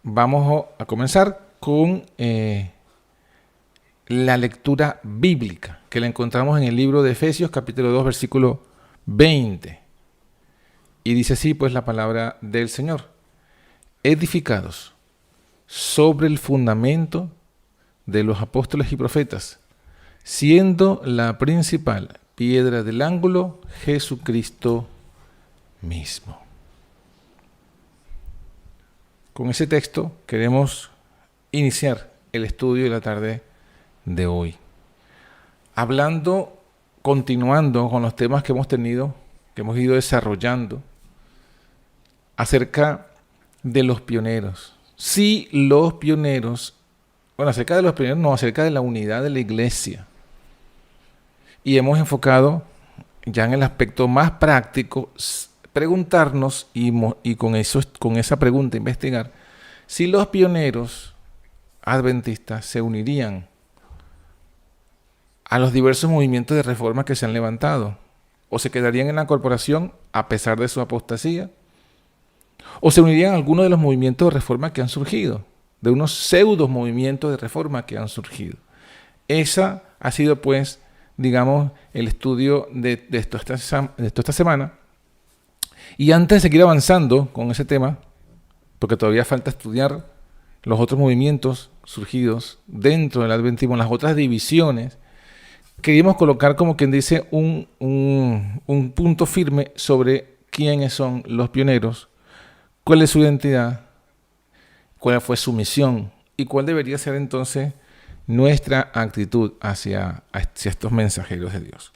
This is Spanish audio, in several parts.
vamos a comenzar con la lectura bíblica, que la encontramos en el libro de Efesios, capítulo 2, versículo 20. Y dice así, pues, la palabra del Señor. Edificados sobre el fundamento de los apóstoles y profetas, siendo la principal piedra del ángulo Jesucristo mismo. Con ese texto queremos iniciar el estudio de la tarde de hoy, continuando con los temas que hemos tenido, que hemos ido desarrollando acerca de los pioneros. Sí, los pioneros, acerca de los pioneros no, acerca de la unidad de la iglesia. Y hemos enfocado ya en el aspecto más práctico, preguntarnos y con esa pregunta investigar si los pioneros adventistas se unirían a los diversos movimientos de reforma que se han levantado, o se quedarían en la corporación a pesar de su apostasía, o se unirían a algunos de los movimientos de reforma que han surgido, de unos pseudo movimientos de reforma que han surgido. Esa ha sido, pues, digamos, el estudio de esto esta semana. Y antes de seguir avanzando con ese tema, porque todavía falta estudiar los otros movimientos surgidos dentro del adventismo, las otras divisiones, queríamos colocar, como quien dice, un punto firme sobre quiénes son los pioneros, cuál es su identidad, cuál fue su misión y cuál debería ser entonces nuestra actitud hacia estos mensajeros de Dios.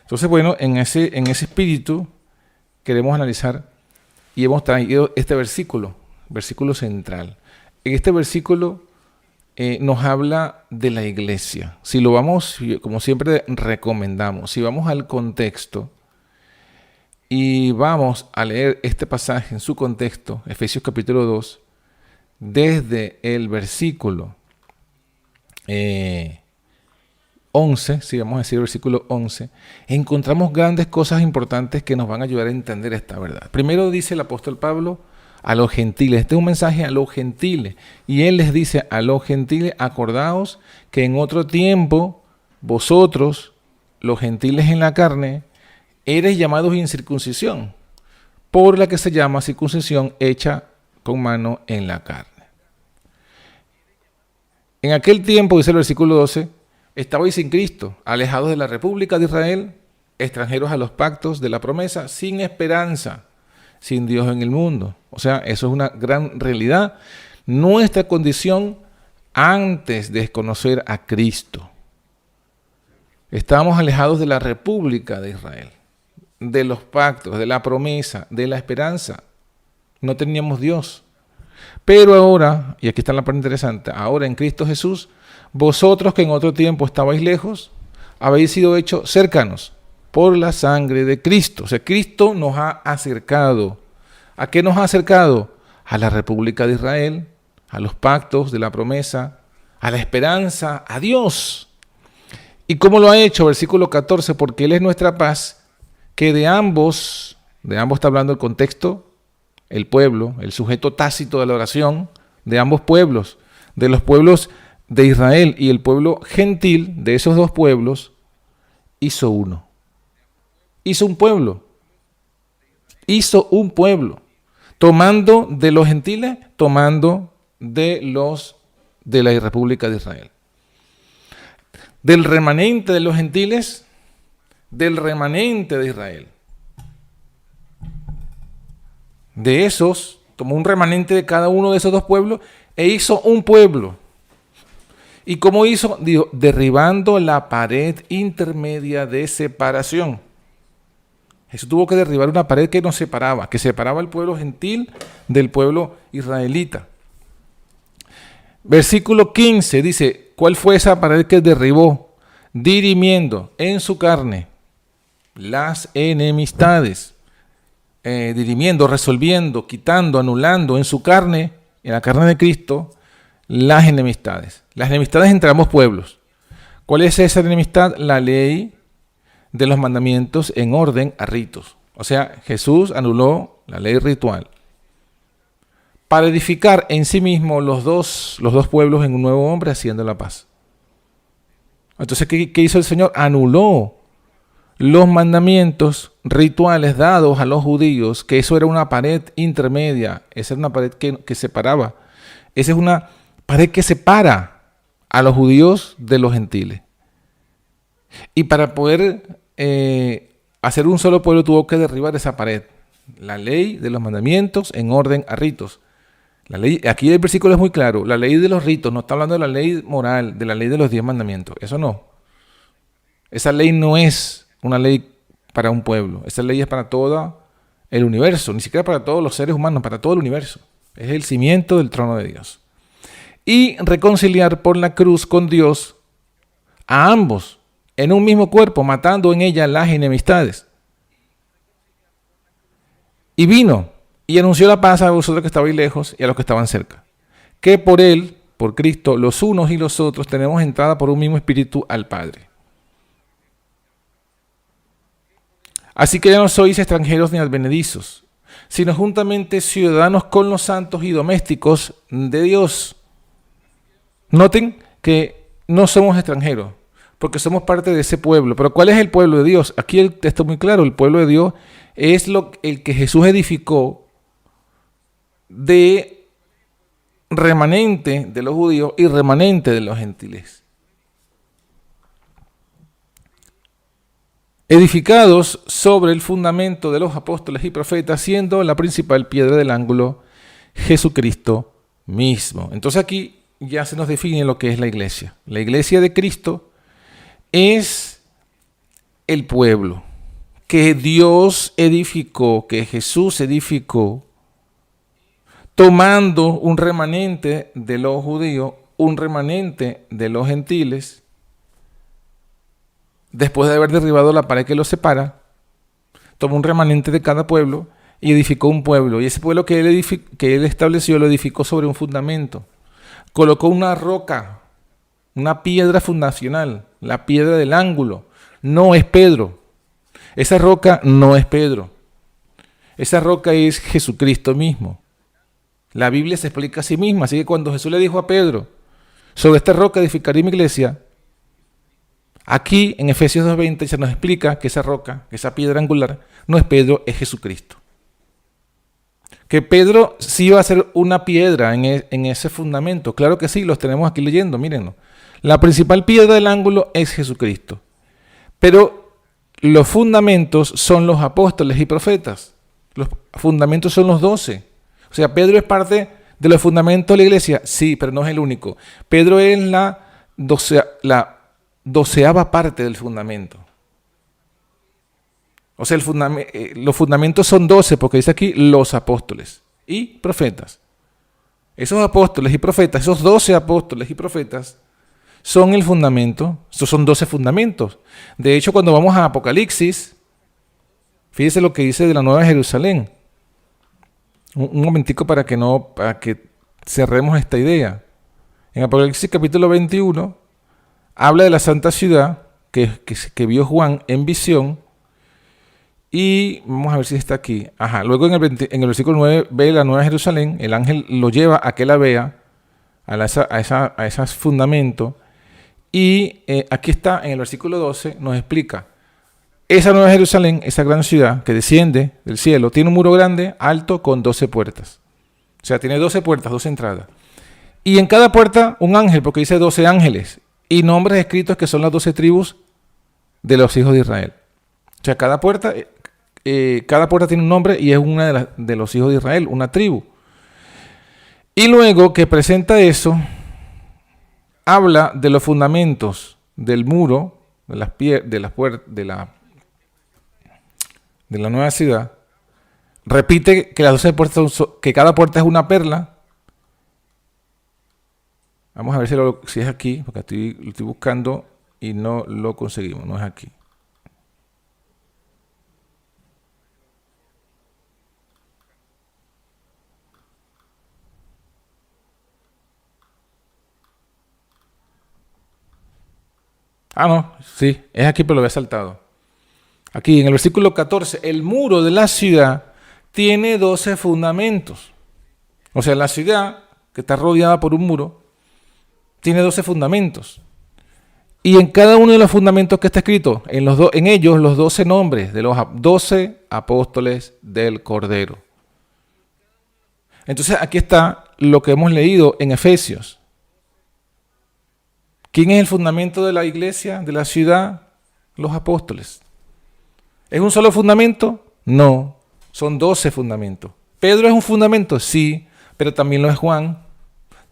Entonces, bueno, en ese espíritu queremos analizar y hemos traído este versículo central. En este versículo nos habla de la iglesia. Si lo vamos, como siempre recomendamos, si vamos al contexto y vamos a leer este pasaje en su contexto, Efesios capítulo 2, desde el versículo 11, si vamos a decir el versículo 11, encontramos grandes cosas importantes que nos van a ayudar a entender esta verdad. Primero dice el apóstol Pablo a los gentiles, este es un mensaje a los gentiles, y él les dice a los gentiles: acordaos que en otro tiempo vosotros, los gentiles en la carne, eres llamados incircuncisión, por la que se llama circuncisión hecha con mano en la carne. En aquel tiempo, dice el versículo 12, estabais sin Cristo, alejados de la República de Israel, extranjeros a los pactos de la promesa, sin esperanza, sin Dios en el mundo. O sea, eso es una gran realidad. Nuestra condición antes de conocer a Cristo. Estábamos alejados de la República de Israel, de los pactos, de la promesa, de la esperanza. No teníamos Dios. Pero ahora, y aquí está la parte interesante, ahora en Cristo Jesús, vosotros que en otro tiempo estabais lejos, habéis sido hechos cercanos por la sangre de Cristo. O sea, Cristo nos ha acercado. ¿A qué nos ha acercado? A la República de Israel, a los pactos de la promesa, a la esperanza, a Dios. ¿Y cómo lo ha hecho? Versículo 14, porque Él es nuestra paz, que de ambos está hablando el contexto, el pueblo, el sujeto tácito de la oración, de ambos pueblos, de los pueblos de Israel y el pueblo gentil, de esos dos pueblos, hizo uno. Hizo un pueblo. Tomando de los gentiles, tomando de la República de Israel. Del remanente de los gentiles, del remanente de Israel. De esos, tomó un remanente de cada uno de esos dos pueblos e hizo un pueblo. ¿Y cómo hizo? Dijo, derribando la pared intermedia de separación. Jesús tuvo que derribar una pared que nos separaba, que separaba el pueblo gentil del pueblo israelita. Versículo 15 dice, ¿cuál fue esa pared que derribó? Dirimiendo en su carne las enemistades. Dirimiendo, resolviendo, quitando, anulando en su carne, en la carne de Cristo, las enemistades. Las enemistades entre ambos pueblos. ¿Cuál es esa enemistad? La ley de los mandamientos en orden a ritos. O sea, Jesús anuló la ley ritual para edificar en sí mismo los dos pueblos en un nuevo hombre, haciendo la paz. Entonces, ¿qué hizo el Señor? Anuló los mandamientos rituales dados a los judíos, que eso era una pared intermedia, esa era una pared que separaba. Esa es una pared que separa a los judíos de los gentiles. Y para poder hacer un solo pueblo tuvo que derribar esa pared. La ley de los mandamientos en orden a ritos. La ley, aquí el versículo es muy claro. La ley de los ritos, no está hablando de la ley moral, de la ley de los 10 mandamientos. Eso no. Esa ley no es una ley para un pueblo. Esa ley es para todo el universo, ni siquiera para todos los seres humanos, para todo el universo. Es el cimiento del trono de Dios. Y reconciliar por la cruz con Dios a ambos en un mismo cuerpo, matando en ella las enemistades. Y vino y anunció la paz a vosotros que estabais lejos y a los que estaban cerca. Que por él, por Cristo, los unos y los otros tenemos entrada por un mismo espíritu al Padre. Así que ya no sois extranjeros ni advenedizos, sino juntamente ciudadanos con los santos y domésticos de Dios. Noten que no somos extranjeros, porque somos parte de ese pueblo. Pero ¿cuál es el pueblo de Dios? Aquí el texto es muy claro, el pueblo de Dios es el que Jesús edificó de remanente de los judíos y remanente de los gentiles. Edificados sobre el fundamento de los apóstoles y profetas, siendo la principal piedra del ángulo Jesucristo mismo. Entonces aquí ya se nos define lo que es la iglesia. La iglesia de Cristo es el pueblo que Dios edificó, que Jesús edificó, tomando un remanente de los judíos, un remanente de los gentiles, después de haber derribado la pared que los separa, tomó un remanente de cada pueblo y edificó un pueblo. Y ese pueblo que él estableció lo edificó sobre un fundamento. Colocó una roca, una piedra fundacional, la piedra del ángulo. No es Pedro. Esa roca no es Pedro. Esa roca es Jesucristo mismo. La Biblia se explica a sí misma. Así que cuando Jesús le dijo a Pedro, sobre esta roca edificaré mi iglesia, aquí en Efesios 2:20 se nos explica que esa roca, esa piedra angular, no es Pedro, es Jesucristo. Que Pedro sí iba a ser una piedra en ese fundamento. Claro que sí, los tenemos aquí leyendo, mírenlo. La principal piedra del ángulo es Jesucristo. Pero los fundamentos son los apóstoles y profetas. Los fundamentos son los 12. O sea, Pedro es parte de los fundamentos de la iglesia. Sí, pero no es el único. Pedro es la 12ª parte del fundamento. O sea, los fundamentos son 12, porque dice aquí los apóstoles y profetas. Esos apóstoles y profetas, esos 12 apóstoles y profetas, son el fundamento. Estos son 12 fundamentos. De hecho, cuando vamos a Apocalipsis, fíjese lo que dice de la Nueva Jerusalén. Un momentico para que cerremos esta idea. En Apocalipsis capítulo 21, habla de la santa ciudad que vio Juan en visión. Y vamos a ver si está aquí. Luego en el versículo 9 ve la Nueva Jerusalén. El ángel lo lleva a que la vea, a esos fundamentos. Y aquí está, en el versículo 12, nos explica. Esa Nueva Jerusalén, esa gran ciudad que desciende del cielo, tiene un muro grande, alto, con 12 puertas. O sea, tiene 12 puertas, 12 entradas. Y en cada puerta un ángel, porque dice 12 ángeles. Y nombres escritos que son las 12 tribus de los hijos de Israel. O sea, cada puerta tiene un nombre y es una de los hijos de Israel, una tribu. Y luego que presenta eso, habla de los fundamentos del muro, de la nueva ciudad. Repite que las 12 puertas, que cada puerta es una perla. Vamos a ver si es aquí, porque lo estoy buscando y no lo conseguimos, no es aquí. No, sí, es aquí, pero lo había saltado. Aquí en el versículo 14, el muro de la ciudad tiene 12 fundamentos. O sea, la ciudad, que está rodeada por un muro, tiene 12 fundamentos. Y en cada uno de los fundamentos que está escrito, en ellos los 12 nombres de los 12 apóstoles del Cordero. Entonces aquí está lo que hemos leído en Efesios. ¿Quién es el fundamento de la iglesia, de la ciudad? Los apóstoles. ¿Es un solo fundamento? No, son 12 fundamentos. ¿Pedro es un fundamento? Sí, pero también lo es Juan,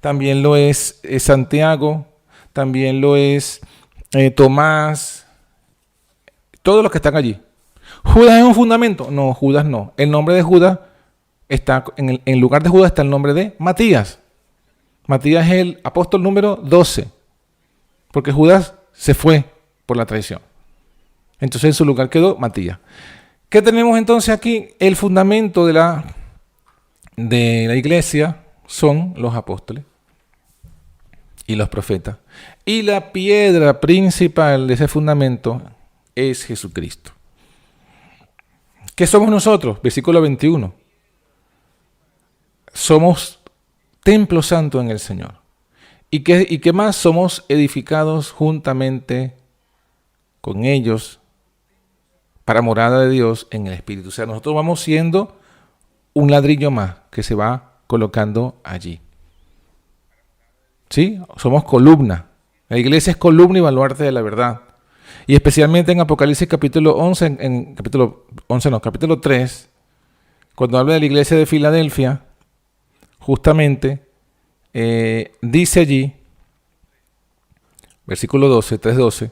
también lo es Santiago, también lo es Tomás, todos los que están allí. ¿Judas es un fundamento? No, Judas no. El nombre de Judas está, en lugar de Judas está el nombre de Matías. Matías es el apóstol número 12, porque Judas se fue por la traición. Entonces en su lugar quedó Matías. ¿Qué tenemos entonces aquí? El fundamento de la iglesia son los apóstoles y los profetas. Y la piedra principal de ese fundamento es Jesucristo. ¿Qué somos nosotros? Versículo 21. Somos templo santo en el Señor. ¿Y qué más? Somos edificados juntamente con ellos para morada de Dios en el Espíritu. O sea, nosotros vamos siendo un ladrillo más que se va colocando allí. ¿Sí? Somos columna. La iglesia es columna y baluarte de la verdad. Y especialmente en Apocalipsis capítulo 11, capítulo 3, cuando habla de la iglesia de Filadelfia, justamente dice allí, versículo 12, 3:12,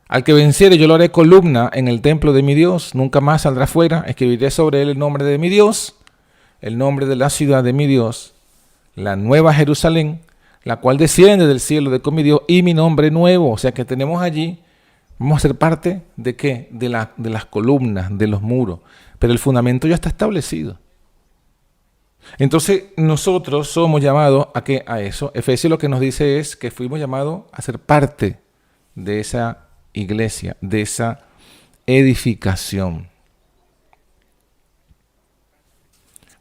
al que venciere yo lo haré columna en el templo de mi Dios, nunca más saldrá fuera, escribiré sobre él el nombre de mi Dios, el nombre de la ciudad de mi Dios, la nueva Jerusalén, la cual desciende del cielo de con mi Dios, y mi nombre nuevo. O sea que tenemos allí, vamos a ser parte de ¿qué? De las columnas, de los muros, pero el fundamento ya está establecido. Entonces nosotros somos llamados a ¿qué? A eso. Efesios lo que nos dice es que fuimos llamados a ser parte de esa iglesia, de esa edificación.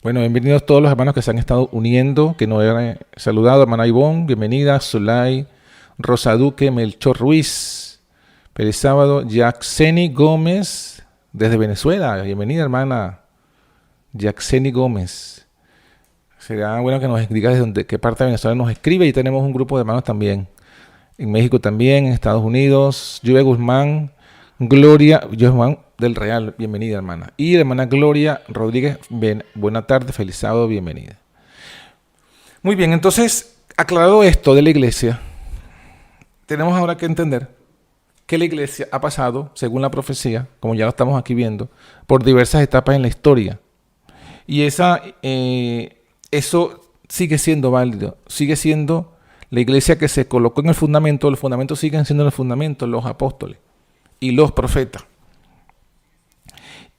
Bueno, bienvenidos todos los hermanos que se han estado uniendo, que nos han saludado. Hermana Ivonne, bienvenida. Zulay, Rosa Duque, Melchor Ruiz, Pérez Sábado, Yaxeni Gómez, desde Venezuela. Bienvenida, hermana Yaxeni Gómez. Será bueno que nos diga desde qué parte de Venezuela nos escribe. Y tenemos un grupo de hermanos también. En México también, en Estados Unidos. Lluvia Guzmán, Gloria Guzmán del Real, bienvenida, hermana. Y la hermana Gloria Rodríguez, buena tarde, feliz sábado, bienvenida. Muy bien, entonces, aclarado esto de la iglesia, tenemos ahora que entender que la iglesia ha pasado, según la profecía, como ya lo estamos aquí viendo, por diversas etapas en la historia. Y eso sigue siendo válido, sigue siendo la iglesia que se colocó en el fundamento, los fundamentos siguen siendo los fundamentos, los apóstoles y los profetas.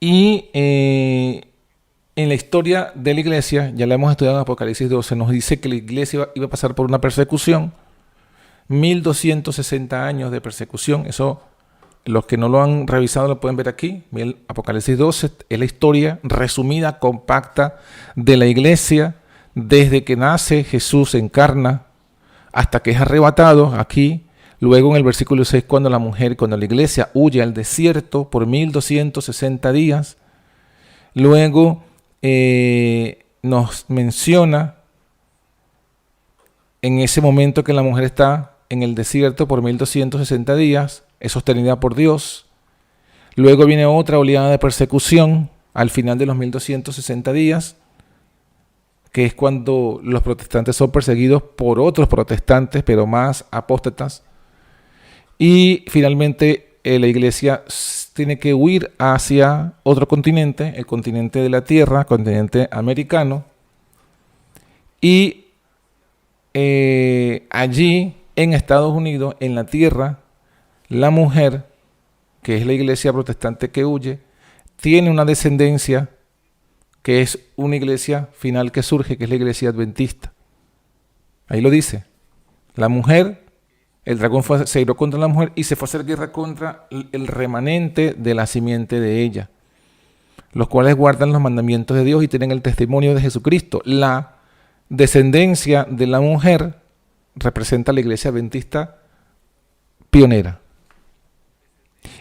Y en la historia de la iglesia, ya la hemos estudiado en Apocalipsis 12, nos dice que la iglesia iba a pasar por una persecución, 1260 años de persecución. Eso, los que no lo han revisado lo pueden ver aquí. Apocalipsis 12 es la historia resumida, compacta de la iglesia, desde que nace Jesús, se encarna, hasta que es arrebatado aquí. Luego en el versículo 6, cuando la iglesia huye al desierto por 1260 días. Luego nos menciona en ese momento que la mujer está en el desierto por 1260 días, es sostenida por Dios. Luego viene otra oleada de persecución al final de los 1260 días, que es cuando los protestantes son perseguidos por otros protestantes, pero más apóstatas. Y finalmente la iglesia tiene que huir hacia otro continente, el continente de la tierra, continente americano. Y allí en Estados Unidos, en la tierra, la mujer, que es la iglesia protestante que huye, tiene una descendencia que es una iglesia final que surge, que es la iglesia adventista. Ahí lo dice. La mujer, el dragón se iró contra la mujer y se fue a hacer guerra contra el remanente de la simiente de ella, los cuales guardan los mandamientos de Dios y tienen el testimonio de Jesucristo. La descendencia de la mujer representa a la iglesia adventista pionera.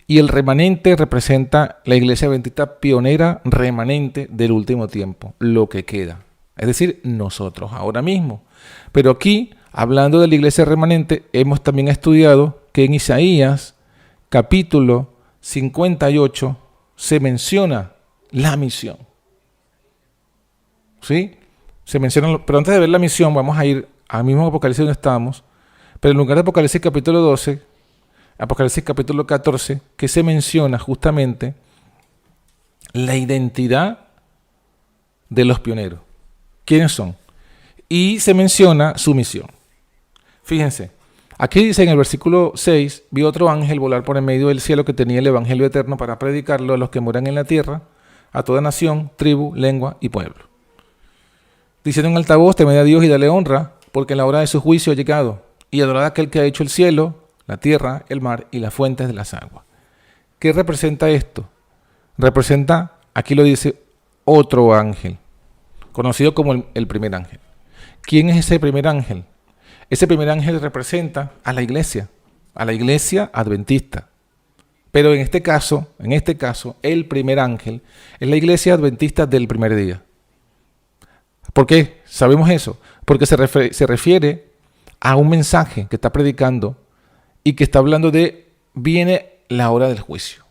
Y el remanente representa la iglesia adventista pionera remanente del último tiempo, lo que queda. Es decir, nosotros ahora mismo. Pero aquí, hablando de la iglesia remanente, hemos también estudiado que en Isaías, capítulo 58, se menciona la misión. ¿Sí? Se menciona, pero antes de ver la misión, vamos a ir al mismo Apocalipsis donde estábamos, pero en lugar de Apocalipsis capítulo 12, Apocalipsis capítulo 14, que se menciona justamente la identidad de los pioneros. ¿Quiénes son? Y se menciona su misión. Fíjense, aquí dice en el versículo 6, vi otro ángel volar por en medio del cielo que tenía el evangelio eterno para predicarlo a los que moran en la tierra, a toda nación, tribu, lengua y pueblo. Diciendo en alta voz, temed a Dios y dale honra, porque la hora de su juicio ha llegado, y adorad a aquel que ha hecho el cielo, la tierra, el mar y las fuentes de las aguas. ¿Qué representa esto? Representa, aquí lo dice, otro ángel, conocido como el primer ángel. ¿Quién es ese primer ángel? Ese primer ángel representa a la iglesia adventista. Pero en este caso, el primer ángel es la iglesia adventista del primer día. ¿Por qué sabemos eso? Porque se refiere a un mensaje que está predicando y que está hablando de viene la hora del juicio.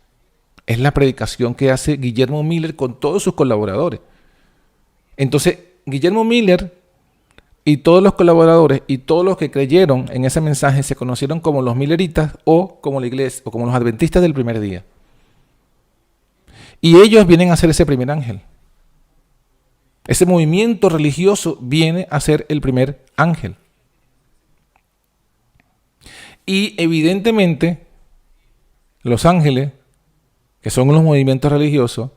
Es la predicación que hace Guillermo Miller con todos sus colaboradores. Entonces, Guillermo Miller y todos los colaboradores y todos los que creyeron en ese mensaje se conocieron como los Milleritas o como la iglesia o como los adventistas del primer día. Y ellos vienen a ser ese primer ángel. Ese movimiento religioso viene a ser el primer ángel. Y evidentemente, los ángeles, que son los movimientos religiosos,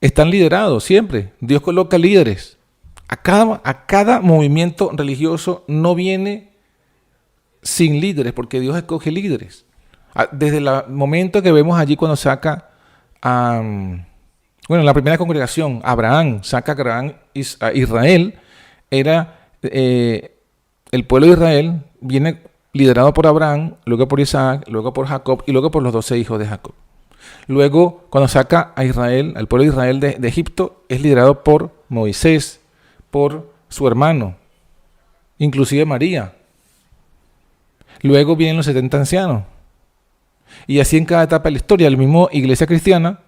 están liderados siempre. Dios coloca líderes. A cada movimiento religioso no viene sin líderes, porque Dios escoge líderes. Desde el momento que vemos allí cuando saca la primera congregación, Abraham, saca a Israel, era el pueblo de Israel, viene liderado por Abraham, luego por Isaac, luego por Jacob y luego por los 12 hijos de Jacob. Luego, cuando saca a Israel, al pueblo de Israel de Egipto, es liderado por Moisés, por su hermano, inclusive María. Luego vienen los 70 ancianos. Y así en cada etapa de la historia, la misma iglesia cristiana,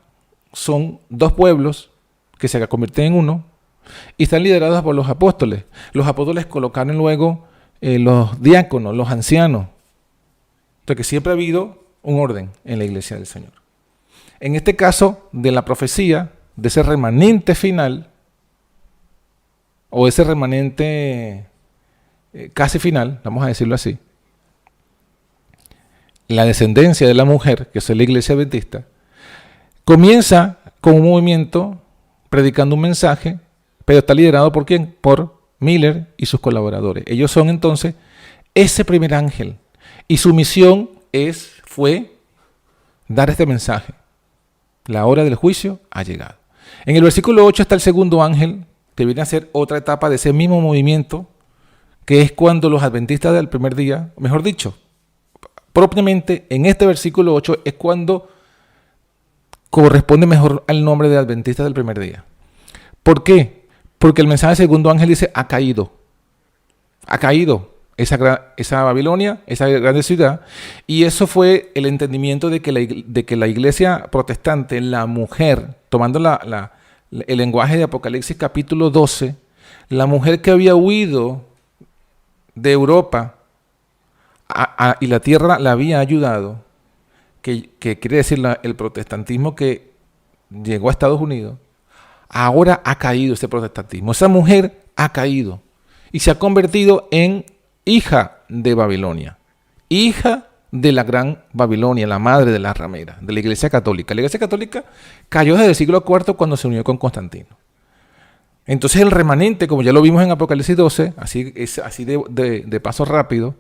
son dos pueblos que se convierten en uno y están liderados por los apóstoles. Los apóstoles colocaron luego los diáconos, los ancianos. Entonces que siempre ha habido un orden en la iglesia del Señor. En este caso de la profecía, de ese remanente final, o ese remanente casi final, vamos a decirlo así, la descendencia de la mujer, que es la iglesia adventista, comienza con un movimiento predicando un mensaje, pero está liderado ¿por quién? Por Miller y sus colaboradores. Ellos son entonces ese primer ángel y su misión fue dar este mensaje. La hora del juicio ha llegado. En el versículo 8 está el segundo ángel, que viene a ser otra etapa de ese mismo movimiento, que es cuando los adventistas del primer día, mejor dicho, propiamente en este versículo 8 es cuando corresponde mejor al nombre de adventistas del primer día. ¿Por qué? Porque el mensaje del segundo ángel dice, ha caído esa Babilonia, esa grande ciudad, y eso fue el entendimiento de que la iglesia protestante, la mujer, tomando el lenguaje de Apocalipsis capítulo 12, la mujer que había huido de Europa y la tierra la había ayudado, que quiere decir el protestantismo que llegó a Estados Unidos, ahora ha caído ese protestantismo. Esa mujer ha caído y se ha convertido en hija de Babilonia, hija de la gran Babilonia, la madre de la ramera, de la Iglesia Católica. La Iglesia Católica cayó desde el siglo IV cuando se unió con Constantino. Entonces el remanente, como ya lo vimos en Apocalipsis 12, así de paso rápido,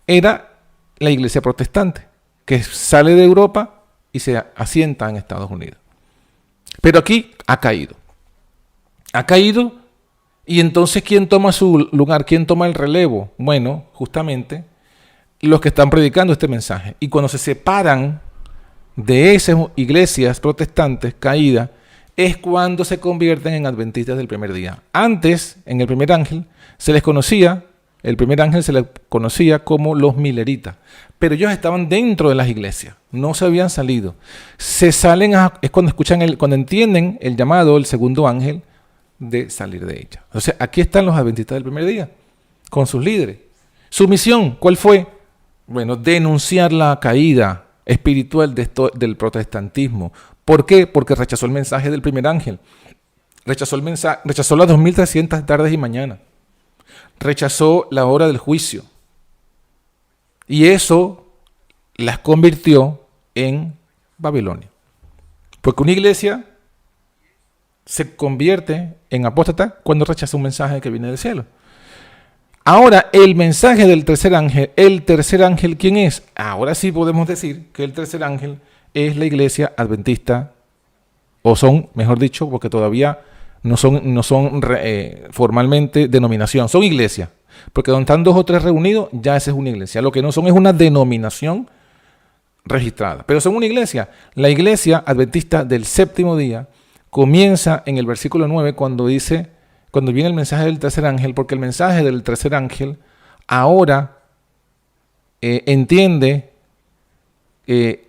era la Iglesia protestante, que sale de Europa y se asienta en Estados Unidos. Pero aquí ha caído. Ha caído Y entonces, ¿quién toma su lugar? ¿Quién toma el relevo? Bueno, justamente los que están predicando este mensaje. Y cuando se separan de esas iglesias protestantes caídas, es cuando se convierten en adventistas del primer día. Antes, en el primer ángel, el primer ángel se les conocía como los mileritas, pero ellos estaban dentro de las iglesias, no se habían salido. Es cuando cuando entienden el llamado del segundo ángel de salir de ella. O sea, aquí están los adventistas del primer día, con sus líderes. Su misión, ¿cuál fue? Bueno, denunciar la caída espiritual del protestantismo. ¿Por qué? Porque rechazó el mensaje del primer ángel. Rechazó las 2300 tardes y mañanas. Rechazó la hora del juicio. Y eso las convirtió en Babilonia. Porque una iglesia se convierte en apóstata cuando rechaza un mensaje que viene del cielo. Ahora, el mensaje del tercer ángel, ¿quién es? Ahora sí podemos decir que el tercer ángel es la iglesia adventista, o son, mejor dicho, porque todavía no son formalmente denominación, son iglesia. Porque donde están 2 o 3 reunidos, ya esa es una iglesia. Lo que no son es una denominación registrada, pero son una iglesia. La iglesia adventista del séptimo día comienza en el versículo 9 cuando viene el mensaje del tercer ángel, porque el mensaje del tercer ángel ahora entiende el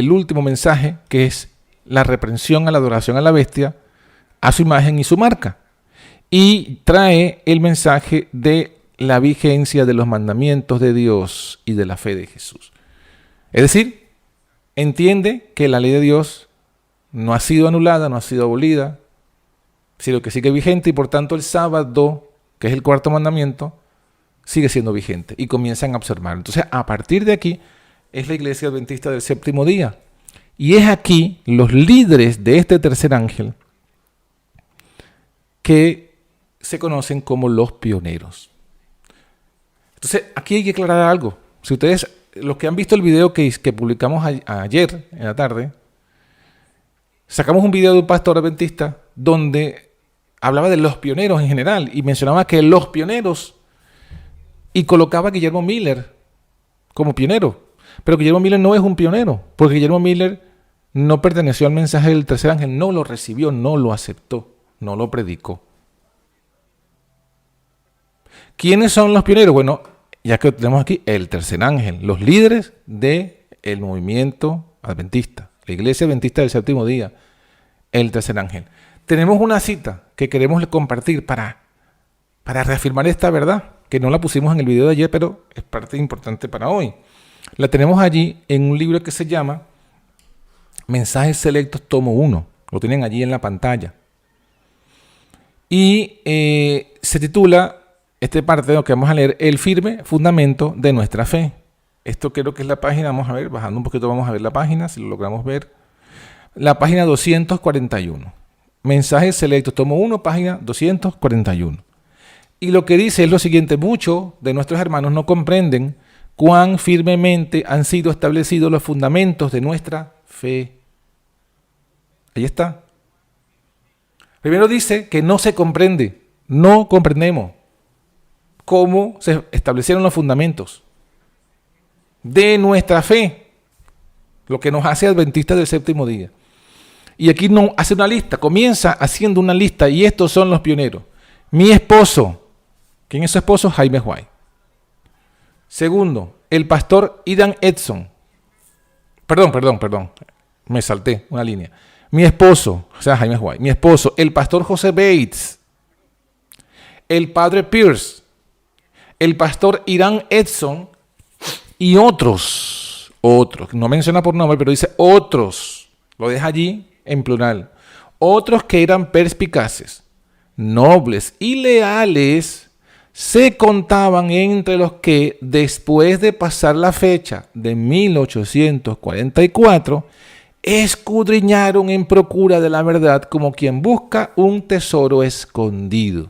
último mensaje, que es la reprensión a la adoración a la bestia, a su imagen y su marca. Y trae el mensaje de la vigencia de los mandamientos de Dios y de la fe de Jesús. Es decir, entiende que la ley de Dios no ha sido anulada, no ha sido abolida, sino que sigue vigente y por tanto el sábado, que es el 4º mandamiento, sigue siendo vigente y comienzan a observar. Entonces, a partir de aquí, es la iglesia adventista del séptimo día. Y es aquí los líderes de este tercer ángel que se conocen como los pioneros. Entonces, aquí hay que aclarar algo. Si ustedes, los que han visto el video que publicamos ayer en la tarde, sacamos un video de un pastor adventista donde hablaba de los pioneros en general y mencionaba que los pioneros, y colocaba a Guillermo Miller como pionero. Pero Guillermo Miller no es un pionero, porque Guillermo Miller no perteneció al mensaje del tercer ángel, no lo recibió, no lo aceptó, no lo predicó. ¿Quiénes son los pioneros? Bueno, ya que tenemos aquí el tercer ángel, los líderes del movimiento adventista, la iglesia adventista del séptimo día, el tercer ángel. Tenemos una cita que queremos compartir para reafirmar esta verdad, que no la pusimos en el video de ayer, pero es parte importante para hoy. La tenemos allí en un libro que se llama Mensajes Selectos, tomo 1. Lo tienen allí en la pantalla. Y se titula, esta parte de lo que vamos a leer, El firme fundamento de nuestra fe. Esto creo que es la página, vamos a ver, bajando un poquito vamos a ver la página, si lo logramos ver. La página 241. Mensajes Selectos, tomo 1, página 241. Y lo que dice es lo siguiente: muchos de nuestros hermanos no comprenden cuán firmemente han sido establecidos los fundamentos de nuestra fe. Ahí está. Primero dice que no se comprende, no comprendemos cómo se establecieron los fundamentos de nuestra fe, lo que nos hace adventistas del séptimo día. Y aquí no hace una lista, comienza haciendo una lista, y estos son los pioneros. Mi esposo. ¿Quién es su esposo? Jaime White. Segundo, el pastor Ian Edson. Perdón. Me salté una línea. Mi esposo, o sea, Jaime White. Mi esposo, el pastor José Bates. El padre Pierce. El pastor Ian Edson. Y otros. No menciona por nombre, pero dice otros. Lo deja allí en plural. Otros que eran perspicaces, nobles y leales, se contaban entre los que, después de pasar la fecha de 1844, escudriñaron en procura de la verdad como quien busca un tesoro escondido.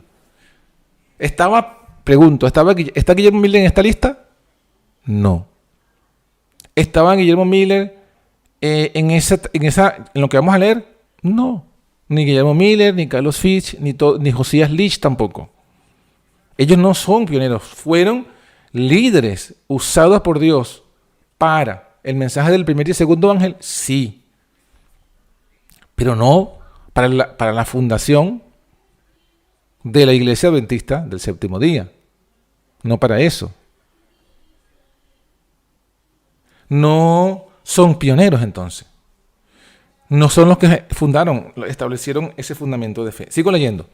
¿Está Guillermo Miller en esta lista? No. ¿Estaba Guillermo Miller en lo que vamos a leer? No. Ni Guillermo Miller, ni Carlos Fitch, ni Josías Lich tampoco. Ellos no son pioneros, fueron líderes usados por Dios para el mensaje del primer y segundo ángel, sí. Pero no para la fundación de la Iglesia Adventista del Séptimo Día. No para eso. No son pioneros entonces. No son los que establecieron ese fundamento de fe. Sigo leyendo.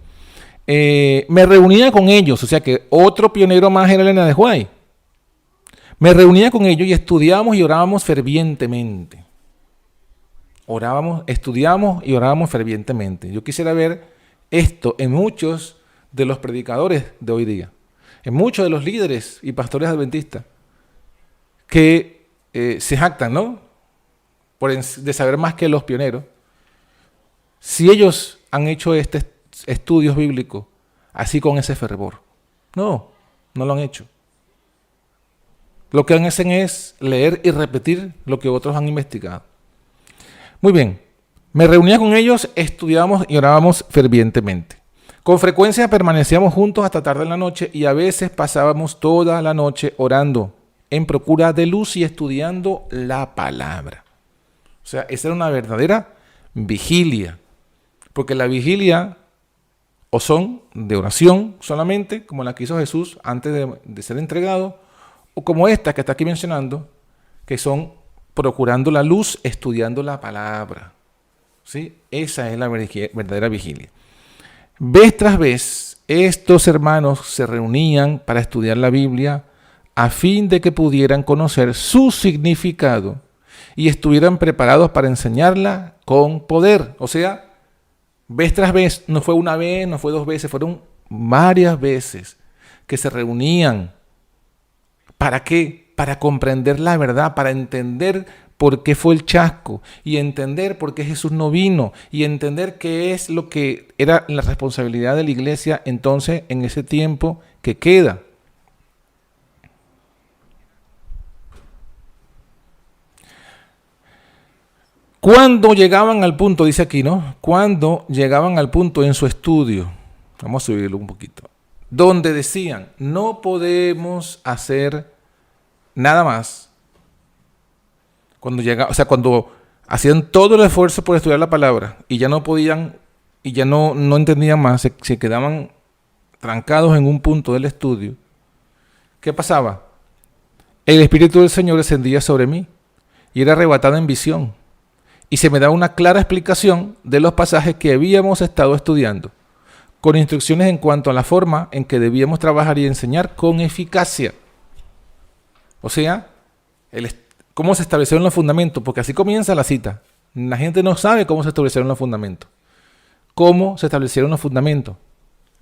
Me reunía con ellos, o sea que otro pionero más era Elena de White. Me reunía con ellos y estudiábamos y orábamos fervientemente. Estudiábamos y orábamos fervientemente. Yo quisiera ver esto en muchos de los predicadores de hoy día, en muchos de los líderes y pastores adventistas que se jactan, ¿no?, de saber más que los pioneros. Si ellos han hecho estudios bíblicos así con ese fervor. No lo han hecho. Lo que hacen es leer y repetir lo que otros han investigado. Muy bien, me reunía con ellos, estudiábamos y orábamos fervientemente. Con frecuencia permanecíamos juntos hasta tarde en la noche y a veces pasábamos toda la noche orando en procura de luz y estudiando la palabra. O sea, esa era una verdadera vigilia, porque la vigilia o son de oración solamente, como la que hizo Jesús antes de ser entregado, o como esta que está aquí mencionando, que son procurando la luz, estudiando la palabra. ¿Sí? Esa es la verdadera vigilia. Vez tras vez, estos hermanos se reunían para estudiar la Biblia a fin de que pudieran conocer su significado y estuvieran preparados para enseñarla con poder. O sea, vez tras vez, no fue una vez, no fue dos veces, fueron varias veces que se reunían. ¿Para qué? Para comprender la verdad, para entender por qué fue el chasco y entender por qué Jesús no vino y entender qué es lo que era la responsabilidad de la iglesia entonces en ese tiempo que queda. Cuando llegaban al punto, dice aquí, ¿no? Cuando llegaban al punto en su estudio, vamos a subirlo un poquito, donde decían, no podemos hacer nada más. Cuando hacían todo el esfuerzo por estudiar la palabra y ya no podían, y ya no entendían más, se quedaban trancados en un punto del estudio, ¿qué pasaba? El Espíritu del Señor descendía sobre mí y era arrebatado en visión. Y se me da una clara explicación de los pasajes que habíamos estado estudiando, con instrucciones en cuanto a la forma en que debíamos trabajar y enseñar con eficacia. O sea, cómo se establecieron los fundamentos, porque así comienza la cita. La gente no sabe cómo se establecieron los fundamentos. ¿Cómo se establecieron los fundamentos?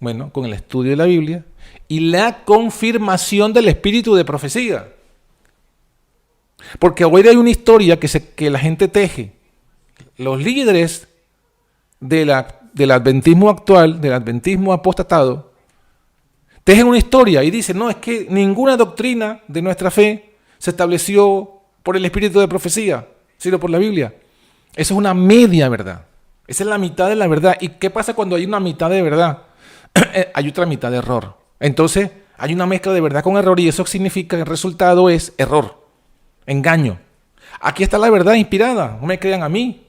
Bueno, con el estudio de la Biblia y la confirmación del espíritu de profecía. Porque hoy hay una historia que la gente teje. Los líderes del adventismo actual, del adventismo apostatado, tejen una historia y dicen, no, es que ninguna doctrina de nuestra fe se estableció por el espíritu de profecía, sino por la Biblia. Eso es una media verdad. Esa es la mitad de la verdad. ¿Y qué pasa cuando hay una mitad de verdad? Hay otra mitad de error. Entonces, hay una mezcla de verdad con error y eso significa que el resultado es error, engaño. Aquí está la verdad inspirada, no me crean a mí.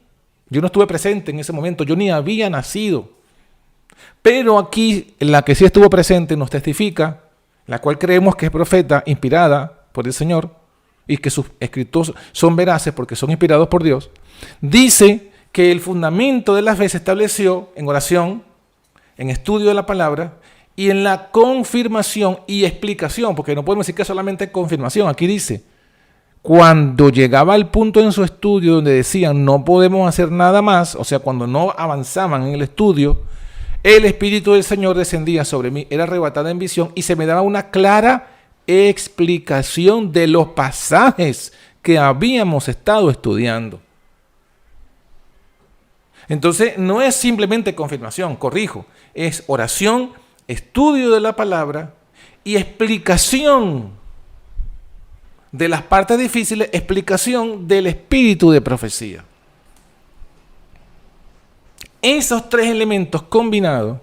Yo no estuve presente en ese momento, yo ni había nacido. Pero aquí la que sí estuvo presente nos testifica, la cual creemos que es profeta, inspirada por el Señor, y que sus escritos son veraces porque son inspirados por Dios, dice que el fundamento de la fe se estableció en oración, en estudio de la palabra y en la confirmación y explicación, porque no podemos decir que solamente confirmación. Aquí dice, cuando llegaba al punto en su estudio donde decían no podemos hacer nada más, o sea, cuando no avanzaban en el estudio, el Espíritu del Señor descendía sobre mí, era arrebatada en visión y se me daba una clara explicación de los pasajes que habíamos estado estudiando. Entonces, no es simplemente confirmación, corrijo, es oración, estudio de la palabra y explicación de las partes difíciles, explicación del espíritu de profecía. Esos tres elementos combinados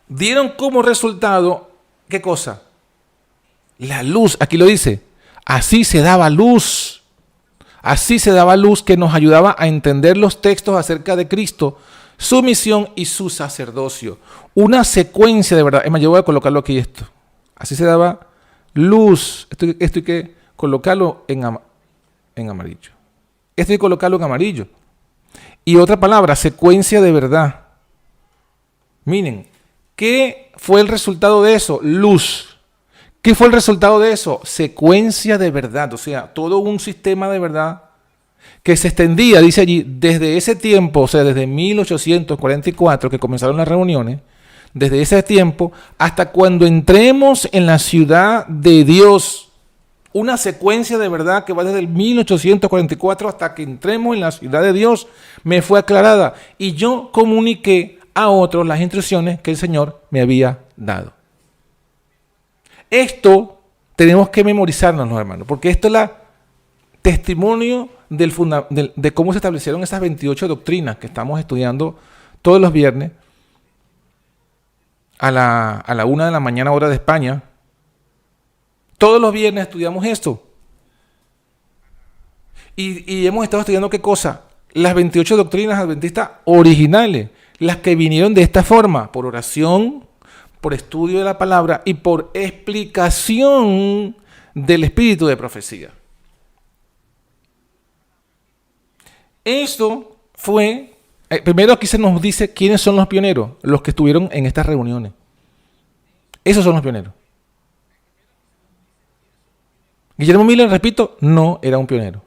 dieron como resultado, ¿qué cosa? La luz, aquí lo dice, así se daba luz. Así se daba luz que nos ayudaba a entender los textos acerca de Cristo, su misión y su sacerdocio. Una secuencia de verdad. Es más, yo voy a colocarlo aquí esto. Así se daba luz. Esto hay que colocarlo en amarillo. Esto hay que colocarlo en amarillo. Y otra palabra, secuencia de verdad. Miren, ¿qué fue el resultado de eso? Luz. ¿Qué fue el resultado de eso? Secuencia de verdad, o sea, todo un sistema de verdad que se extendía, dice allí, desde ese tiempo, o sea, desde 1844 que comenzaron las reuniones, desde ese tiempo hasta cuando entremos en la ciudad de Dios. Una secuencia de verdad que va desde el 1844 hasta que entremos en la ciudad de Dios, me fue aclarada y yo comuniqué a otros las instrucciones que el Señor me había dado. Esto tenemos que memorizarnos, hermanos, porque esto es el testimonio de cómo se establecieron esas 28 doctrinas que estamos estudiando todos los viernes a la 1 de la mañana hora de España. Todos los viernes estudiamos esto. Y hemos estado estudiando ¿qué cosa? Las 28 doctrinas adventistas originales, las que vinieron de esta forma, por oración, por estudio de la palabra y por explicación del espíritu de profecía. Esto fue, primero aquí se nos dice quiénes son los pioneros, los que estuvieron en estas reuniones. Esos son los pioneros. Guillermo Miller, repito, no era un pionero.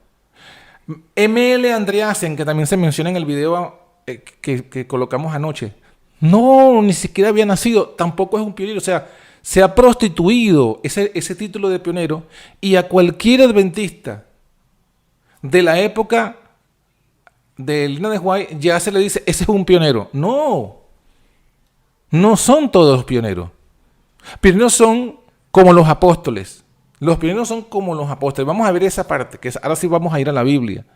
M.L. Andreasen, que también se menciona en el video que colocamos anoche, no, ni siquiera había nacido, tampoco es un pionero, o sea, se ha prostituido ese título de pionero y a cualquier adventista de la época de Elena de White ya se le dice, ese es un pionero. No, no son todos pioneros. Pioneros son como los apóstoles. Los pioneros son como los apóstoles. Vamos a ver esa parte, que ahora sí vamos a ir a la Biblia.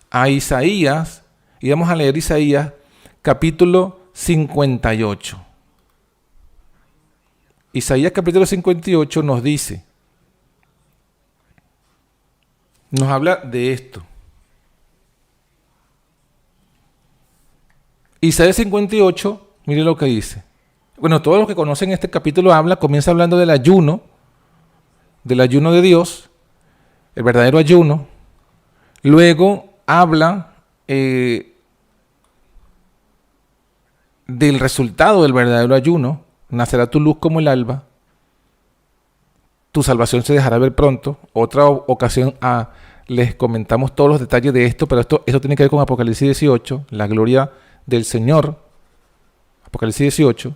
A Isaías, y vamos a leer Isaías capítulo 58. Isaías capítulo 58 nos dice, nos habla de esto. Isaías 58, mire lo que dice. Bueno, todos los que conocen este capítulo comienza hablando del ayuno de Dios, el verdadero ayuno. Luego habla del resultado del verdadero ayuno. Nacerá tu luz como el alba, tu salvación se dejará ver pronto. Otra ocasión les comentamos todos los detalles de esto, pero esto tiene que ver con Apocalipsis 18, la gloria del Señor, Apocalipsis 18,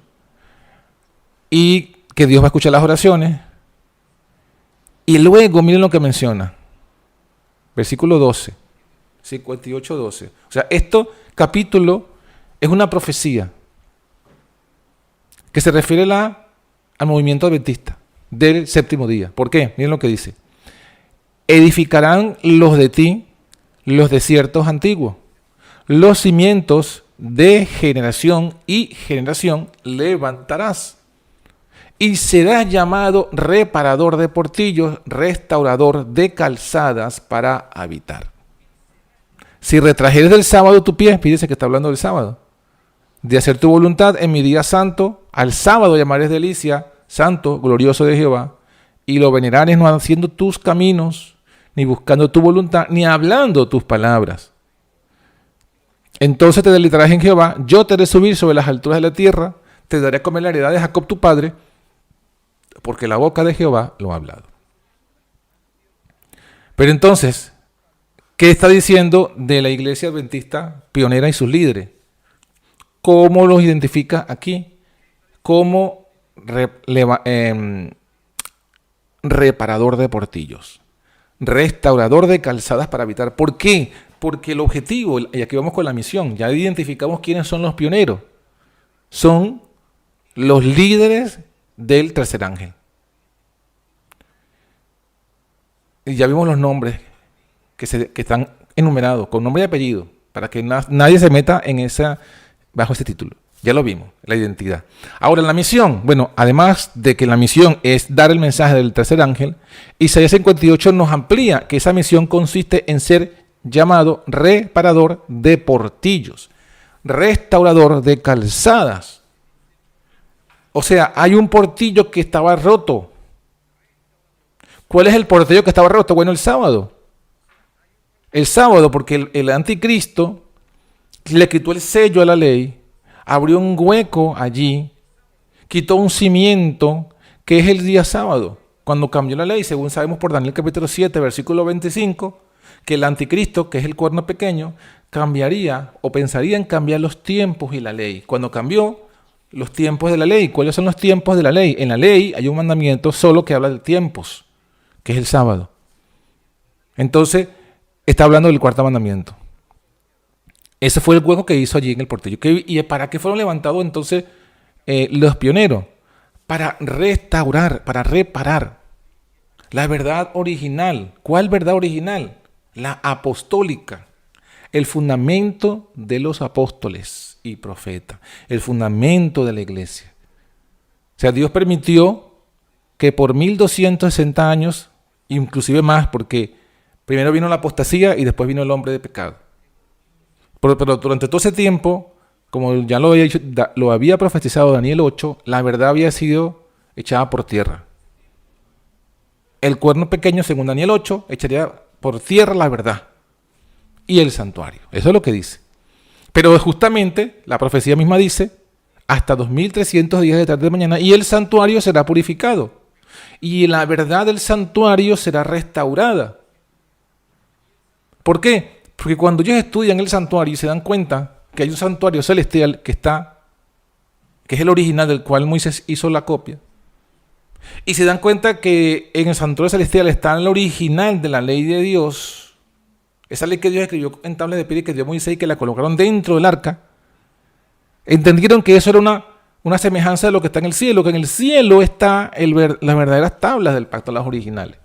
y que Dios va a escuchar las oraciones. Y luego miren lo que menciona, versículo 12, 58, 12. O sea, este capítulo es una profecía que se refiere al movimiento adventista del séptimo día. ¿Por qué? Miren lo que dice. Edificarán los de ti los desiertos antiguos, los cimientos de generación y generación levantarás. Y serás llamado reparador de portillos, restaurador de calzadas para habitar. Si retrajeres del sábado tu pie, fíjese que está hablando del sábado, de hacer tu voluntad en mi día santo, al sábado llamaréis delicia, santo, glorioso de Jehová, y lo venerares no haciendo tus caminos, ni buscando tu voluntad, ni hablando tus palabras. Entonces te deleitarás en Jehová, yo te haré subir sobre las alturas de la tierra, te daré a comer la heredad de Jacob tu padre, porque la boca de Jehová lo ha hablado. Pero entonces, ¿qué está diciendo de la iglesia adventista pionera y sus líderes? ¿Cómo los identifica aquí? Como reparador de portillos, restaurador de calzadas para habitar. ¿Por qué? Porque el objetivo, y aquí vamos con la misión, ya identificamos quiénes son los pioneros. Son los líderes del tercer ángel. Y ya vimos los nombres que están enumerados, con nombre y apellido, para que nadie se meta en esa bajo este título. Ya lo vimos, la identidad. Ahora, la misión. Bueno, además de que la misión es dar el mensaje del tercer ángel, Isaías 58 nos amplía que esa misión consiste en ser llamado reparador de portillos, restaurador de calzadas. O sea, hay un portillo que estaba roto. ¿Cuál es el portillo que estaba roto? Bueno, el sábado. El sábado, porque el anticristo le quitó el sello a la ley, abrió un hueco allí, quitó un cimiento que es el día sábado, cuando cambió la ley, según sabemos por Daniel capítulo 7, versículo 25, que el anticristo, que es el cuerno pequeño, cambiaría o pensaría en cambiar los tiempos y la ley. Cuando cambió los tiempos de la ley, ¿cuáles son los tiempos de la ley? En la ley hay un mandamiento solo que habla de tiempos, que es el sábado. Entonces, está hablando del cuarto mandamiento. Ese fue el hueco que hizo allí en el portillo. ¿Y para qué fueron levantados entonces los pioneros? Para restaurar, para reparar la verdad original. ¿Cuál verdad original? La apostólica. El fundamento de los apóstoles y profetas. El fundamento de la iglesia. O sea, Dios permitió que por 1260 años, inclusive más, porque primero vino la apostasía y después vino el hombre de pecado. Pero durante todo ese tiempo, como ya lo había profetizado Daniel 8, la verdad había sido echada por tierra. El cuerno pequeño, según Daniel 8, echaría por tierra la verdad y el santuario. Eso es lo que dice. Pero justamente la profecía misma dice, hasta 2300 días de tarde de mañana, y el santuario será purificado. Y la verdad del santuario será restaurada. ¿Por qué? Porque cuando ellos estudian el santuario y se dan cuenta que hay un santuario celestial que es el original del cual Moisés hizo la copia, y se dan cuenta que en el santuario celestial está el original de la ley de Dios, esa ley que Dios escribió en tablas de piedra y que dio a Moisés y que la colocaron dentro del arca, entendieron que eso era una semejanza de lo que está en el cielo, que en el cielo está las verdaderas tablas del pacto, las originales.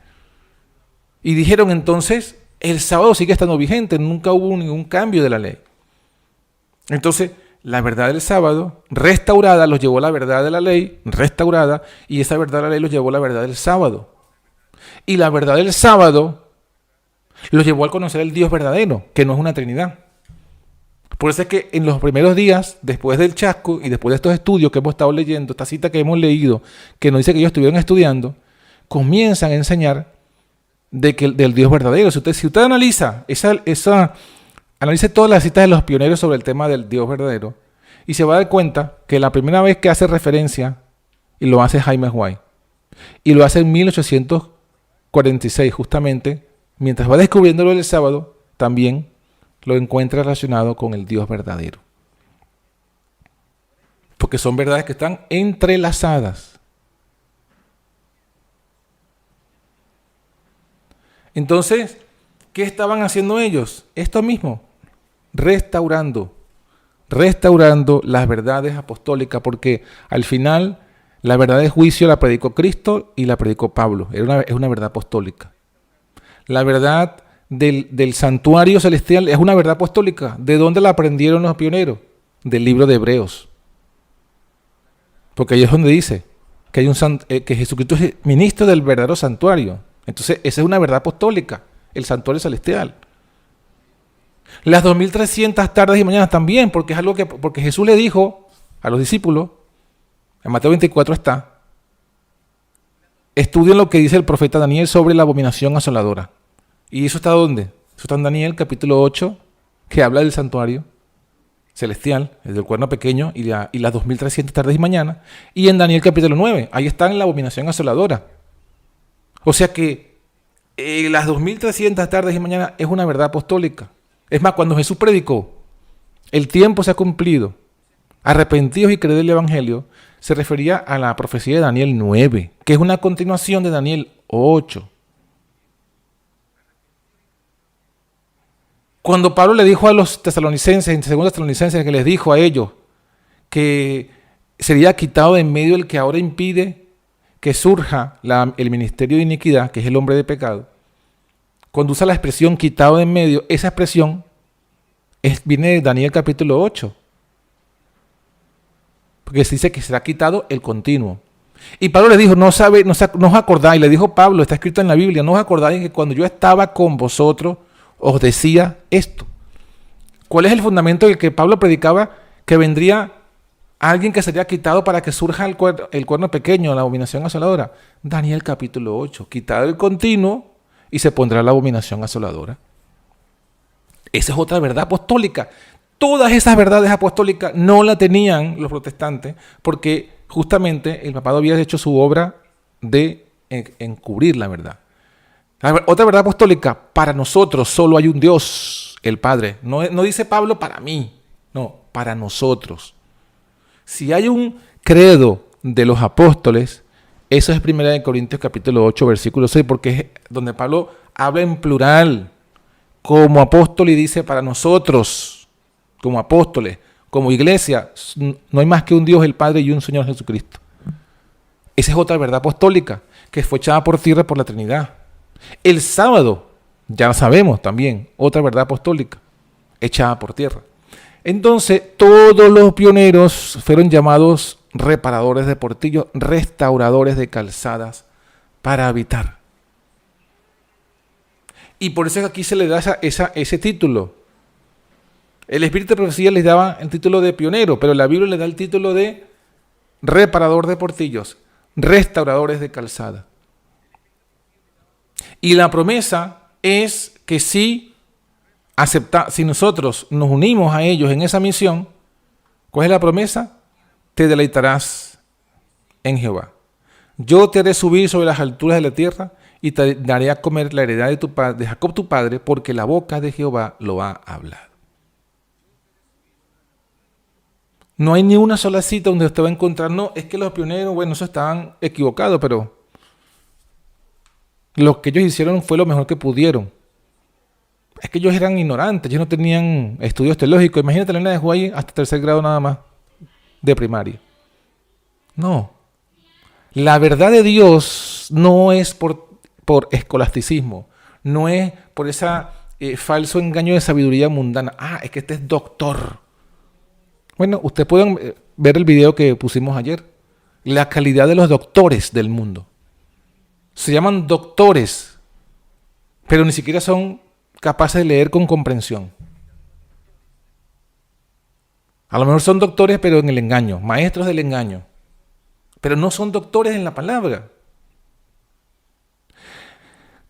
Y dijeron entonces, el sábado sigue estando vigente, nunca hubo ningún cambio de la ley. Entonces, la verdad del sábado, restaurada, los llevó a la verdad de la ley, restaurada, y esa verdad de la ley los llevó a la verdad del sábado. Y la verdad del sábado los llevó a conocer el Dios verdadero, que no es una trinidad. Por eso es que en los primeros días, después del chasco y después de estos estudios que hemos estado leyendo, esta cita que hemos leído, que nos dice que ellos estuvieron estudiando, comienzan a enseñar del Dios verdadero. Si usted analiza analice todas las citas de los pioneros sobre el tema del Dios verdadero, y se va a dar cuenta que la primera vez que hace referencia, y lo hace Jaime White, y lo hace en 1846, justamente, mientras va descubriendo lo del sábado, también lo encuentra relacionado con el Dios verdadero. Porque son verdades que están entrelazadas. Entonces, ¿qué estaban haciendo ellos? Esto mismo, restaurando las verdades apostólicas, porque al final la verdad de juicio la predicó Cristo y la predicó Pablo. Es una verdad apostólica. La verdad del santuario celestial es una verdad apostólica. ¿De dónde la aprendieron los pioneros? Del libro de Hebreos. Porque ahí es donde dice que Jesucristo es ministro del verdadero santuario. Entonces, esa es una verdad apostólica, el santuario celestial. Las 2300 tardes y mañanas también, porque es algo porque Jesús le dijo a los discípulos, en Mateo 24 está, estudien lo que dice el profeta Daniel sobre la abominación asoladora. ¿Y eso está dónde? Eso está en Daniel capítulo 8, que habla del santuario celestial, el del cuerno pequeño y las 2300 tardes y mañanas. Y en Daniel capítulo 9, ahí está en la abominación asoladora. O sea que las 2300 tardes y mañanas es una verdad apostólica. Es más, cuando Jesús predicó, el tiempo se ha cumplido, arrepentidos y creed el Evangelio, se refería a la profecía de Daniel 9, que es una continuación de Daniel 8. Cuando Pablo le dijo a los tesalonicenses, en 2 Tesalonicenses, que les dijo a ellos que sería quitado de en medio el que ahora impide que surja el ministerio de iniquidad, que es el hombre de pecado, cuando usa la expresión quitado de en medio, esa expresión viene de Daniel capítulo 8. porque se dice que será quitado el continuo. Y Pablo le dijo, no os acordáis, le dijo Pablo, está escrito en la Biblia, no os acordáis que cuando yo estaba con vosotros os decía esto. ¿Cuál es el fundamento del que Pablo predicaba? Que vendría alguien que sería quitado para que surja el cuerno pequeño, la abominación asoladora. Daniel capítulo 8, quitado el continuo y se pondrá la abominación asoladora. Esa es otra verdad apostólica. Todas esas verdades apostólicas no la tenían los protestantes porque justamente el papado había hecho su obra de encubrir la verdad. Otra verdad apostólica, para nosotros solo hay un Dios, el Padre. No dice Pablo para mí, no, para nosotros. Si hay un credo de los apóstoles, eso es 1 Corintios capítulo 8, versículo 6, porque es donde Pablo habla en plural, como apóstol y dice para nosotros, como apóstoles, como iglesia, no hay más que un Dios, el Padre y un Señor Jesucristo. Esa es otra verdad apostólica que fue echada por tierra por la Trinidad. El sábado, ya lo sabemos también, otra verdad apostólica echada por tierra. Entonces, todos los pioneros fueron llamados reparadores de portillos, restauradores de calzadas para habitar. Y por eso aquí se le da ese título. El Espíritu de Profecía les daba el título de pionero, pero la Biblia le da el título de reparador de portillos, restauradores de calzada. Y la promesa es que si nosotros nos unimos a ellos en esa misión, ¿cuál es la promesa? Te deleitarás en Jehová. Yo te haré subir sobre las alturas de la tierra y te daré a comer la heredad de Jacob tu padre, porque la boca de Jehová lo ha hablado. No hay ni una sola cita donde usted va a encontrar, no, es que los pioneros, bueno, eso estaban equivocados, pero lo que ellos hicieron fue lo mejor que pudieron. Es que ellos eran ignorantes, ellos no tenían estudios teológicos. Imagínate, la nena dejó ahí hasta 3er grado nada más de primaria. No. La verdad de Dios no es por escolasticismo, no es por ese falso engaño de sabiduría mundana. Es que este es doctor. Bueno, ustedes pueden ver el video que pusimos ayer. La calidad de los doctores del mundo. Se llaman doctores, pero ni siquiera son capaces de leer con comprensión. A lo mejor son doctores, pero en el engaño, maestros del engaño. Pero no son doctores en la palabra.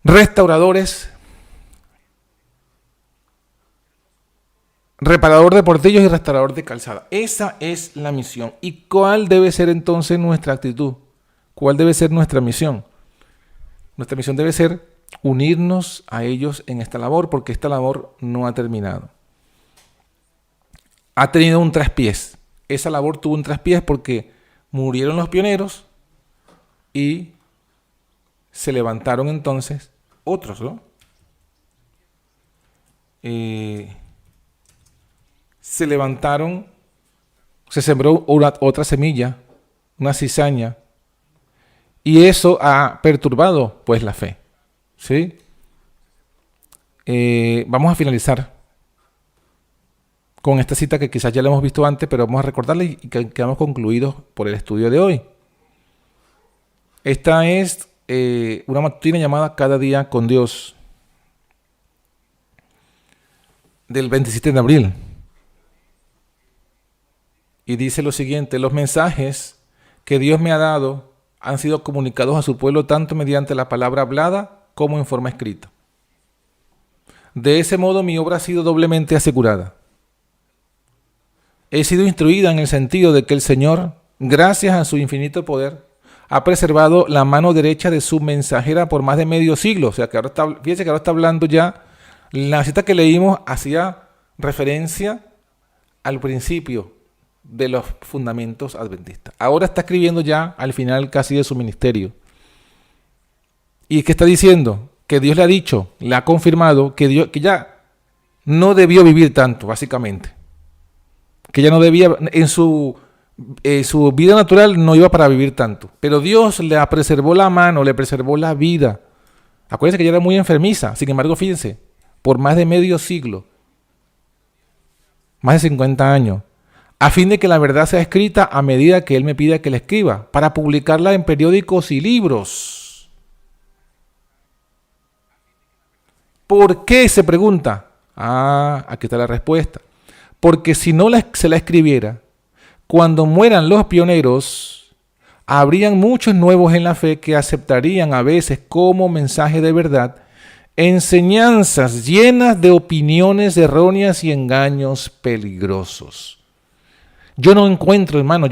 Restauradores, reparador de portillos y restaurador de calzada. Esa es la misión. ¿Y cuál debe ser entonces nuestra actitud? ¿Cuál debe ser nuestra misión? Nuestra misión debe ser unirnos a ellos en esta labor, porque esta labor no ha terminado. Ha tenido un traspiés. Esa labor tuvo un traspiés porque murieron los pioneros y se levantaron entonces otros, ¿no? Se levantaron, se sembró otra semilla, una cizaña, y eso ha perturbado pues la fe, ¿sí? Vamos a finalizar con esta cita que quizás ya la hemos visto antes, pero vamos a recordarla y quedamos concluidos por el estudio de hoy. Esta es una matutina llamada Cada día con Dios, del 27 de abril. Y dice lo siguiente: los mensajes que Dios me ha dado han sido comunicados a su pueblo tanto mediante la palabra hablada como en forma escrita. De ese modo mi obra ha sido doblemente asegurada. He sido instruida en el sentido de que el Señor, gracias a su infinito poder, ha preservado la mano derecha de su mensajera por más de medio siglo. O sea, que fíjense que ahora está hablando ya, la cita que leímos hacía referencia al principio de los fundamentos adventistas. Ahora está escribiendo ya al final casi de su ministerio. ¿Y qué está diciendo? Que Dios le ha dicho, le ha confirmado que ya no debió vivir tanto, básicamente. Que ya no debía, en su vida natural no iba para vivir tanto. Pero Dios le preservó la mano, le preservó la vida. Acuérdense que ella era muy enfermiza. Sin embargo, fíjense, por más de medio siglo, más de 50 años, a fin de que la verdad sea escrita a medida que Él me pida que la escriba, para publicarla en periódicos y libros. ¿Por qué? Se pregunta. Aquí está la respuesta. Porque si no se la escribiera, cuando mueran los pioneros, habrían muchos nuevos en la fe que aceptarían a veces como mensaje de verdad enseñanzas llenas de opiniones erróneas y engaños peligrosos. Yo no encuentro, hermano,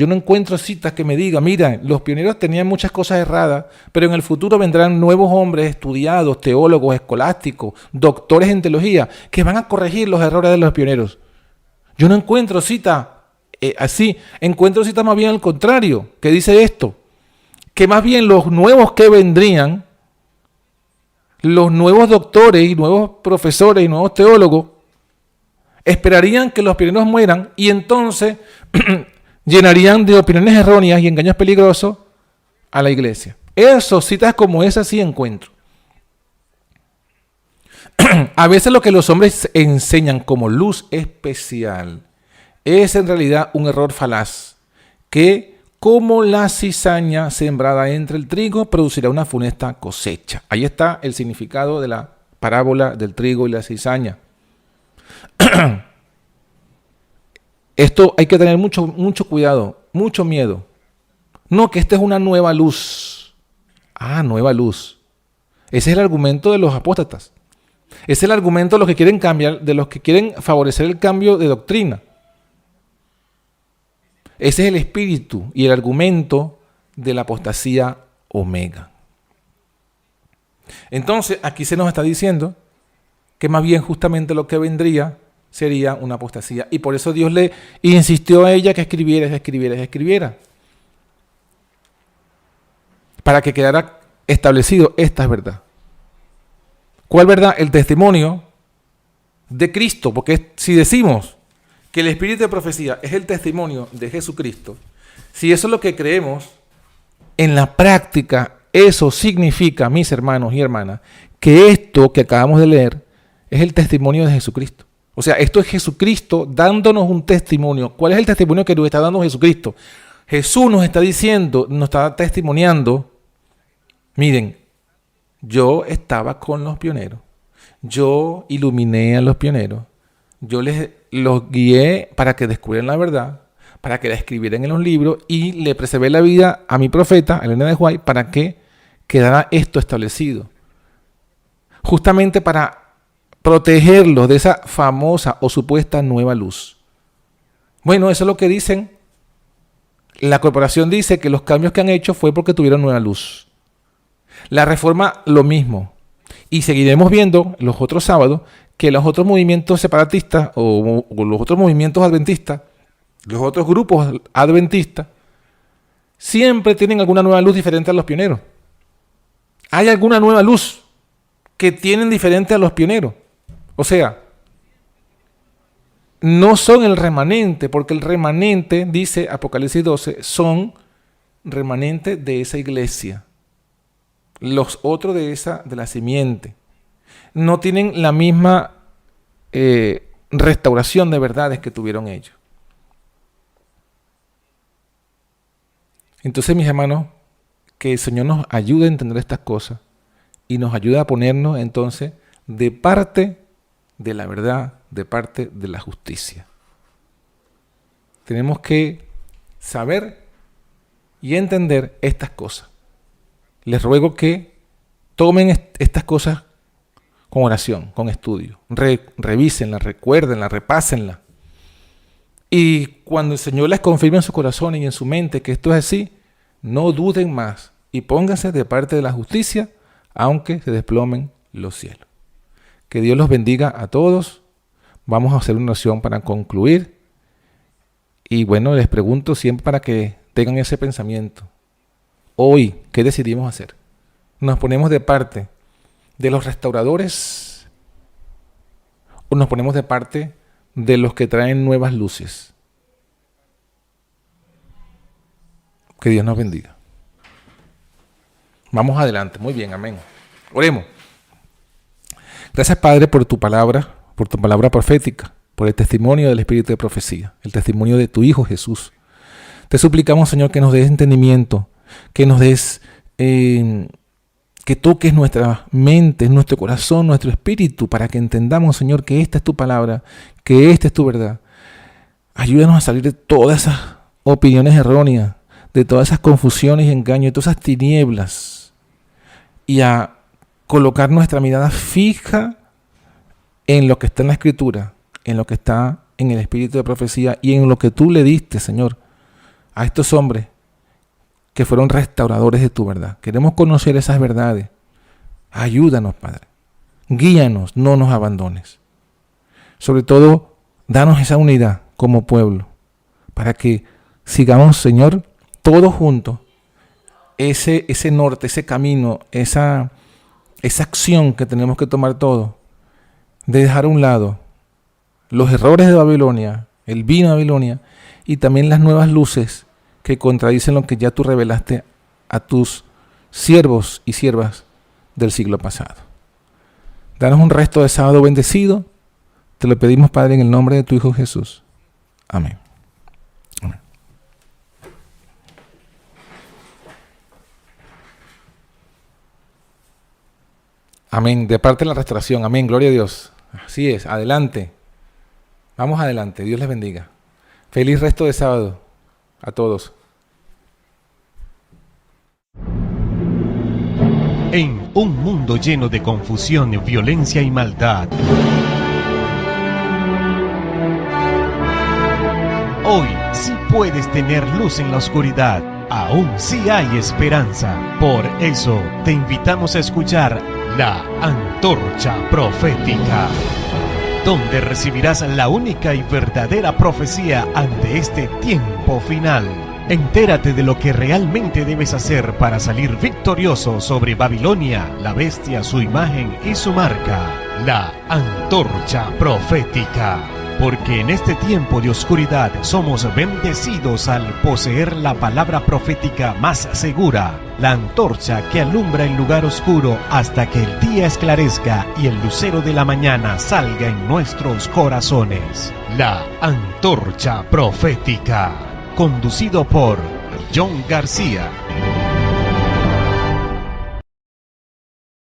citas que me digan, mira, los pioneros tenían muchas cosas erradas, pero en el futuro vendrán nuevos hombres estudiados, teólogos, escolásticos, doctores en teología, que van a corregir los errores de los pioneros. Yo no encuentro cita así, encuentro cita más bien al contrario, que dice esto, que más bien los nuevos que vendrían, los nuevos doctores y nuevos profesores y nuevos teólogos, esperarían que los pioneros mueran y entonces llenarían de opiniones erróneas y engaños peligrosos a la iglesia. Eso, citas como esas sí encuentro. A veces lo que los hombres enseñan como luz especial es en realidad un error falaz, que como la cizaña sembrada entre el trigo producirá una funesta cosecha. Ahí está el significado de la parábola del trigo y la cizaña. Esto hay que tener mucho cuidado, mucho miedo. No, que esta es una nueva luz. Nueva luz. Ese es el argumento de los apóstatas. Ese es el argumento de los que quieren cambiar, de los que quieren favorecer el cambio de doctrina. Ese es el espíritu y el argumento de la apostasía omega. Entonces, aquí se nos está diciendo que más bien justamente lo que vendría sería una apostasía. Y por eso Dios le insistió a ella que escribiera. Para que quedara establecido, esta es verdad. ¿Cuál verdad? El testimonio de Cristo. Porque si decimos que el espíritu de profecía es el testimonio de Jesucristo, si eso es lo que creemos, en la práctica eso significa, mis hermanos y hermanas, que esto que acabamos de leer es el testimonio de Jesucristo. O sea, esto es Jesucristo dándonos un testimonio. ¿Cuál es el testimonio que nos está dando Jesucristo? Jesús nos está diciendo, nos está testimoniando, miren, yo estaba con los pioneros, yo iluminé a los pioneros, yo los guié para que descubrieran la verdad, para que la escribieran en los libros y le preservé la vida a mi profeta, a Elena de White, para que quedara esto establecido. Justamente para protegerlos de esa famosa o supuesta nueva luz. Bueno, eso es lo que dicen. La corporación dice que los cambios que han hecho fue porque tuvieron nueva luz. La reforma, lo mismo. Y seguiremos viendo los otros sábados que los otros movimientos separatistas o los otros movimientos adventistas, los otros grupos adventistas, siempre tienen alguna nueva luz diferente a los pioneros. Hay alguna nueva luz que tienen diferente a los pioneros. O sea, no son el remanente, porque el remanente, dice Apocalipsis 12, son remanente de esa iglesia. Los otros de la simiente. No tienen la misma restauración de verdades que tuvieron ellos. Entonces, mis hermanos, que el Señor nos ayude a entender estas cosas y nos ayude a ponernos entonces de parte de la verdad, de parte de la justicia. Tenemos que saber y entender estas cosas. Les ruego que tomen estas cosas con oración, con estudio. Revísenlas, recuérdenlas, repásenlas. Y cuando el Señor les confirme en su corazón y en su mente que esto es así, no duden más y pónganse de parte de la justicia, aunque se desplomen los cielos. Que Dios los bendiga a todos. Vamos a hacer una oración para concluir. Y bueno, les pregunto siempre para que tengan ese pensamiento. Hoy, ¿qué decidimos hacer? ¿Nos ponemos de parte de los restauradores o nos ponemos de parte de los que traen nuevas luces? Que Dios nos bendiga. Vamos adelante. Muy bien, amén. Oremos. Gracias, Padre, por tu palabra profética. por el testimonio del espíritu de profecía, el testimonio de tu Hijo Jesús. Te suplicamos, Señor, que nos des entendimiento, que nos des, que toques nuestra mente, nuestro corazón, nuestro espíritu, para que entendamos, Señor, que esta es tu palabra, que esta es tu verdad. Ayúdanos a salir de todas esas opiniones erróneas, de todas esas confusiones y engaños, de todas esas tinieblas, y a colocar nuestra mirada fija en lo que está en la Escritura, en lo que está en el espíritu de profecía y en lo que tú le diste, Señor, a estos hombres que fueron restauradores de tu verdad. Queremos conocer esas verdades. Ayúdanos, Padre. Guíanos, no nos abandones. Sobre todo, danos esa unidad como pueblo, para que sigamos, Señor, todos juntos, ese norte, ese camino, esa acción que tenemos que tomar todos, de dejar a un lado los errores de Babilonia, el vino de Babilonia, y también las nuevas luces que contradicen lo que ya tú revelaste a tus siervos y siervas del siglo pasado. Danos un resto de sábado bendecido. Te lo pedimos, Padre, en el nombre de tu Hijo Jesús. Amén. Amén. Amén. De parte de la restauración. Amén. Gloria a Dios. Así es. Adelante. Vamos adelante. Dios les bendiga. Feliz resto de sábado a todos. En un mundo lleno de confusión, violencia y maldad, hoy sí puedes tener luz en la oscuridad. Aún sí hay esperanza. Por eso te invitamos a escuchar La Antorcha Profética, donde recibirás la única y verdadera profecía ante este tiempo final. Entérate de lo que realmente debes hacer para salir victorioso sobre Babilonia, la bestia, su imagen y su marca. La Antorcha Profética. Porque en este tiempo de oscuridad somos bendecidos al poseer la palabra profética más segura, la antorcha que alumbra el lugar oscuro hasta que el día esclarezca y el lucero de la mañana salga en nuestros corazones. La Antorcha Profética, conducido por John García.